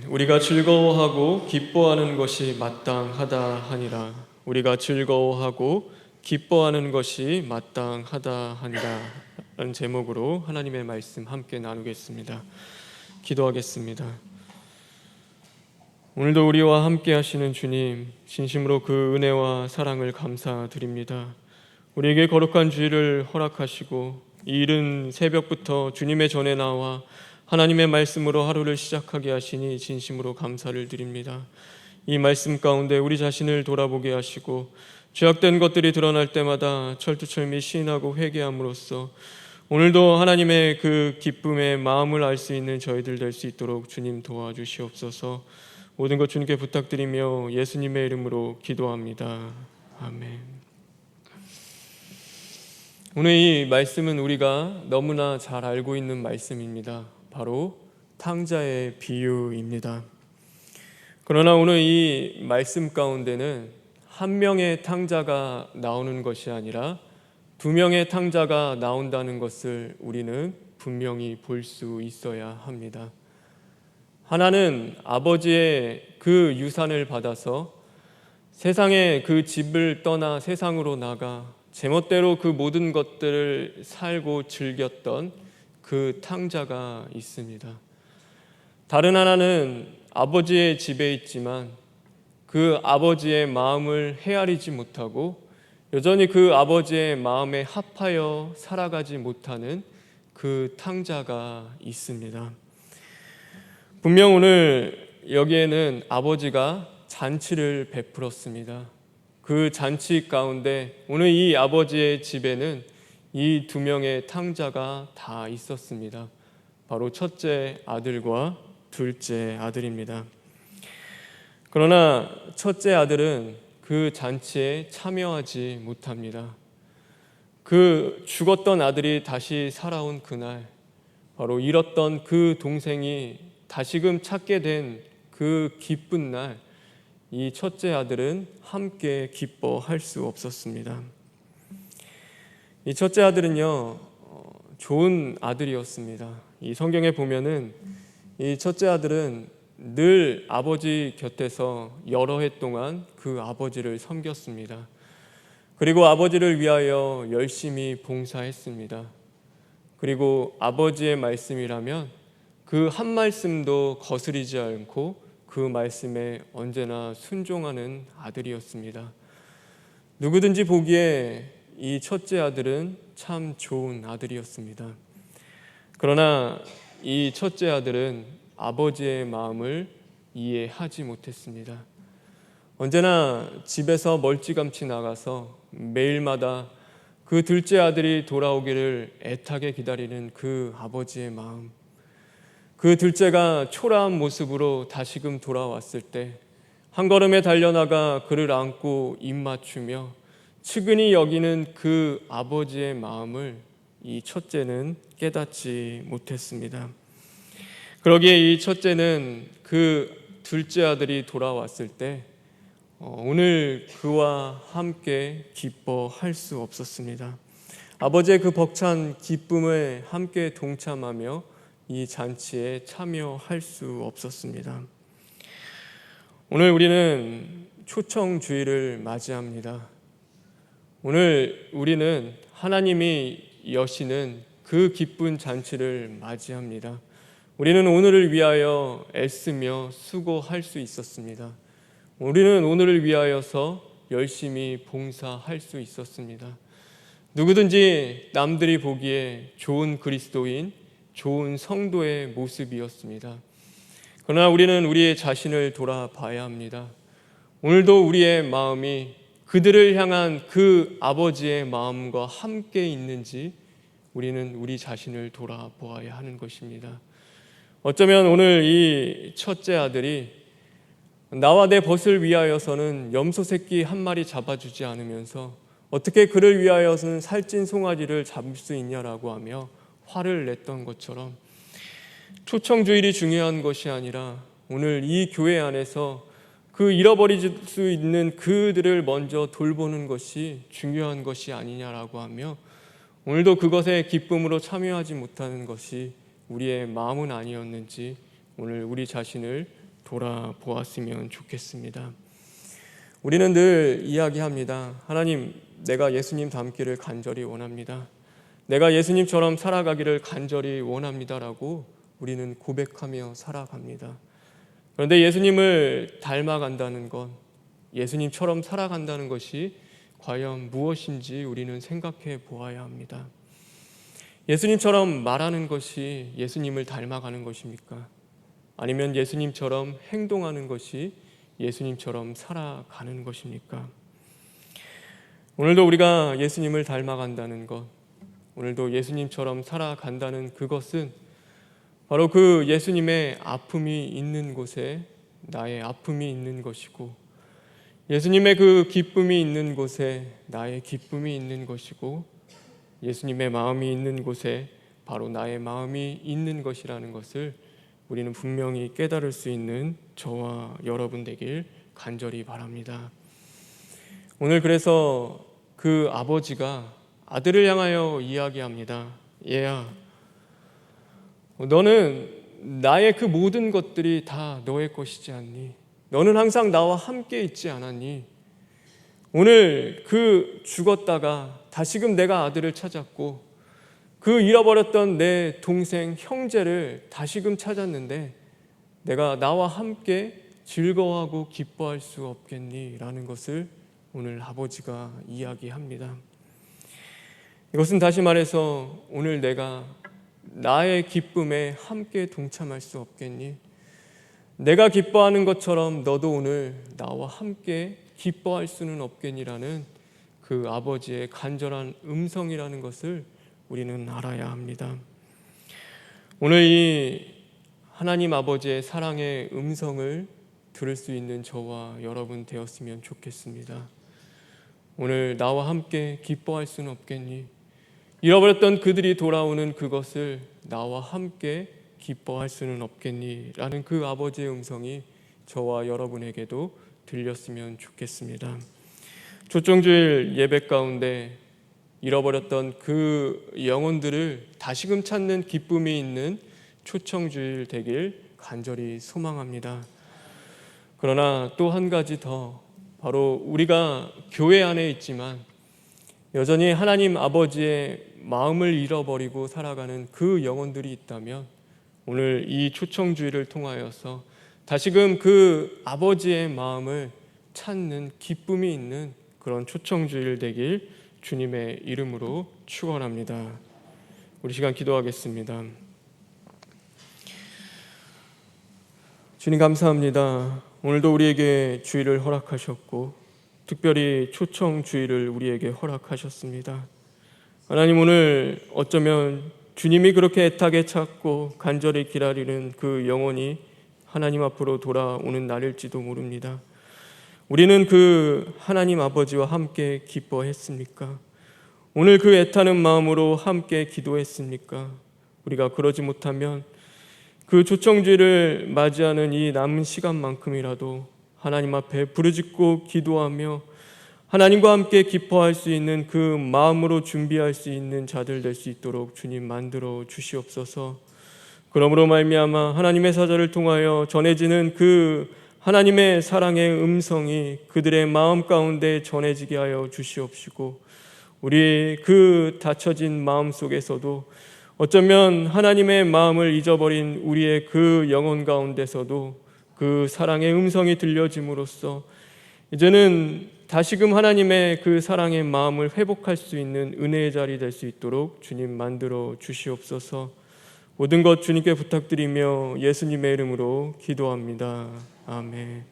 우리가 즐거워하고 기뻐하는 것이 마땅하다 하니라. 우리가 즐거워하고 기뻐하는 것이 마땅하다 하니라 라는 제목으로 하나님의 말씀 함께 나누겠습니다. 기도하겠습니다. 오늘도 우리와 함께 하시는 주님, 진심으로 그 은혜와 사랑을 감사드립니다. 우리에게 거룩한 주일을 허락하시고 이 이른 새벽부터 주님의 전에 나와 하나님의 말씀으로 하루를 시작하게 하시니 진심으로 감사를 드립니다. 이 말씀 가운데 우리 자신을 돌아보게 하시고 죄악된 것들이 드러날 때마다 철두철미 시인하고 회개함으로써 오늘도 하나님의 그 기쁨의 마음을 알 수 있는 저희들 될 수 있도록 주님 도와주시옵소서. 모든 것 주님께 부탁드리며 예수님의 이름으로 기도합니다. 아멘. 오늘 이 말씀은 우리가 너무나 잘 알고 있는 말씀입니다. 바로 탕자의 비유입니다. 그러나 오늘 이 말씀 가운데는 한 명의 탕자가 나오는 것이 아니라 두 명의 탕자가 나온다는 것을 우리는 분명히 볼 수 있어야 합니다. 하나는 아버지의 그 유산을 받아서 세상의 그 집을 떠나 세상으로 나가 제멋대로 그 모든 것들을 살고 즐겼던 그 탕자가 있습니다. 다른 하나는 아버지의 집에 있지만 그 아버지의 마음을 헤아리지 못하고 여전히 그 아버지의 마음에 합하여 살아가지 못하는 그 탕자가 있습니다. 분명 오늘 여기에는 아버지가 잔치를 베풀었습니다. 그 잔치 가운데 오늘 이 아버지의 집에는 이 두 명의 탕자가 다 있었습니다. 바로 첫째 아들과 둘째 아들입니다. 그러나 첫째 아들은 그 잔치에 참여하지 못합니다. 그 죽었던 아들이 다시 살아온 그날, 바로 잃었던 그 동생이 다시금 찾게 된 그 기쁜 날, 이 첫째 아들은 함께 기뻐할 수 없었습니다. 이 첫째 아들은요, 좋은 아들이었습니다. 이 성경에 보면은 이 첫째 아들은 늘 아버지 곁에서 여러 해 동안 그 아버지를 섬겼습니다. 그리고 아버지를 위하여 열심히 봉사했습니다. 그리고 아버지의 말씀이라면 그 한 말씀도 거스리지 않고 그 말씀에 언제나 순종하는 아들이었습니다. 누구든지 보기에 이 첫째 아들은 참 좋은 아들이었습니다. 그러나 이 첫째 아들은 아버지의 마음을 이해하지 못했습니다. 언제나 집에서 멀찌감치 나가서 매일마다 그 둘째 아들이 돌아오기를 애타게 기다리는 그 아버지의 마음, 그 둘째가 초라한 모습으로 다시금 돌아왔을 때 한 걸음에 달려나가 그를 안고 입 맞추며 측은히 여기는 그 아버지의 마음을 이 첫째는 깨닫지 못했습니다. 그러기에 이 첫째는 그 둘째 아들이 돌아왔을 때 오늘 그와 함께 기뻐할 수 없었습니다. 아버지의 그 벅찬 기쁨에 함께 동참하며 이 잔치에 참여할 수 없었습니다. 오늘 우리는 초청주일을 맞이합니다. 오늘 우리는 하나님이 여시는 그 기쁜 잔치를 맞이합니다. 우리는 오늘을 위하여 애쓰며 수고할 수 있었습니다. 우리는 오늘을 위하여서 열심히 봉사할 수 있었습니다. 누구든지 남들이 보기에 좋은 그리스도인, 좋은 성도의 모습이었습니다. 그러나 우리는 우리의 자신을 돌아봐야 합니다. 오늘도 우리의 마음이 그들을 향한 그 아버지의 마음과 함께 있는지 우리는 우리 자신을 돌아보아야 하는 것입니다. 어쩌면 오늘 이 첫째 아들이 나와 내 벗을 위하여서는 염소 새끼 한 마리 잡아주지 않으면서 어떻게 그를 위하여서는 살찐 송아지를 잡을 수 있냐라고 하며 화를 냈던 것처럼 초청주일이 중요한 것이 아니라 오늘 이 교회 안에서 그 잃어버릴 수 있는 그들을 먼저 돌보는 것이 중요한 것이 아니냐라고 하며 오늘도 그것에 기쁨으로 참여하지 못하는 것이 우리의 마음은 아니었는지 오늘 우리 자신을 돌아보았으면 좋겠습니다. 우리는 늘 이야기합니다. 하나님, 내가 예수님 닮기를 간절히 원합니다. 내가 예수님처럼 살아가기를 간절히 원합니다라고 우리는 고백하며 살아갑니다. 그런데 예수님을 닮아간다는 것, 예수님처럼 살아간다는 것이 과연 무엇인지 우리는 생각해 보아야 합니다. 예수님처럼 말하는 것이 예수님을 닮아가는 것입니까? 아니면 예수님처럼 행동하는 것이 예수님처럼 살아가는 것입니까? 오늘도 우리가 예수님을 닮아간다는 것, 오늘도 예수님처럼 살아간다는 그것은 바로 그 예수님의 아픔이 있는 곳에 나의 아픔이 있는 것이고, 예수님의 그 기쁨이 있는 곳에 나의 기쁨이 있는 것이고, 예수님의 마음이 있는 곳에 바로 나의 마음이 있는 것이라는 것을 우리는 분명히 깨달을 수 있는 저와 여러분 되길 간절히 바랍니다. 오늘 그래서 그 아버지가 아들을 향하여 이야기합니다. 얘야, 너는 나의 그 모든 것들이 다 너의 것이지 않니? 너는 항상 나와 함께 있지 않았니? 오늘 그 죽었다가 다시금 내가 아들을 찾았고, 그 잃어버렸던 내 동생 형제를 다시금 찾았는데 내가 나와 함께 즐거워하고 기뻐할 수 없겠니? 라는 것을 오늘 아버지가 이야기합니다. 이것은 다시 말해서 오늘 내가 나의 기쁨에 함께 동참할 수 없겠니? 내가 기뻐하는 것처럼 너도 오늘 나와 함께 기뻐할 수는 없겠니라는 그 아버지의 간절한 음성이라는 것을 우리는 알아야 합니다. 오늘 이 하나님 아버지의 사랑의 음성을 들을 수 있는 저와 여러분 되었으면 좋겠습니다. 오늘 나와 함께 기뻐할 수는 없겠니? 잃어버렸던 그들이 돌아오는 그것을 나와 함께 기뻐할 수는 없겠니? 라는 그 아버지의 음성이 저와 여러분에게도 들렸으면 좋겠습니다. 초청주일 예배 가운데 잃어버렸던 그 영혼들을 다시금 찾는 기쁨이 있는 초청주일 되길 간절히 소망합니다. 그러나 또 한 가지 더, 바로 우리가 교회 안에 있지만 여전히 하나님 아버지의 마음을 잃어버리고 살아가는 그 영혼들이 있다면 오늘 이 초청주일을 통하여서 다시금 그 아버지의 마음을 찾는 기쁨이 있는 그런 초청주일 되길 주님의 이름으로 축원합니다. 우리 시간 기도하겠습니다. 주님 감사합니다. 오늘도 우리에게 주일을 허락하셨고 특별히 초청주일을 우리에게 허락하셨습니다. 하나님, 오늘 어쩌면 주님이 그렇게 애타게 찾고 간절히 기다리는 그 영혼이 하나님 앞으로 돌아오는 날일지도 모릅니다. 우리는 그 하나님 아버지와 함께 기뻐했습니까? 오늘 그 애타는 마음으로 함께 기도했습니까? 우리가 그러지 못하면 그 초청주일을 맞이하는 이 남은 시간만큼이라도 하나님 앞에 부르짖고 기도하며 하나님과 함께 기뻐할 수 있는 그 마음으로 준비할 수 있는 자들 될 수 있도록 주님 만들어 주시옵소서. 그러므로 말미암아 하나님의 사자를 통하여 전해지는 그 하나님의 사랑의 음성이 그들의 마음 가운데 전해지게 하여 주시옵시고, 우리 그 닫혀진 마음 속에서도 어쩌면 하나님의 마음을 잊어버린 우리의 그 영혼 가운데서도 그 사랑의 음성이 들려짐으로써 이제는 다시금 하나님의 그 사랑의 마음을 회복할 수 있는 은혜의 자리 될 수 있도록 주님 만들어 주시옵소서. 모든 것 주님께 부탁드리며 예수님의 이름으로 기도합니다. 아멘.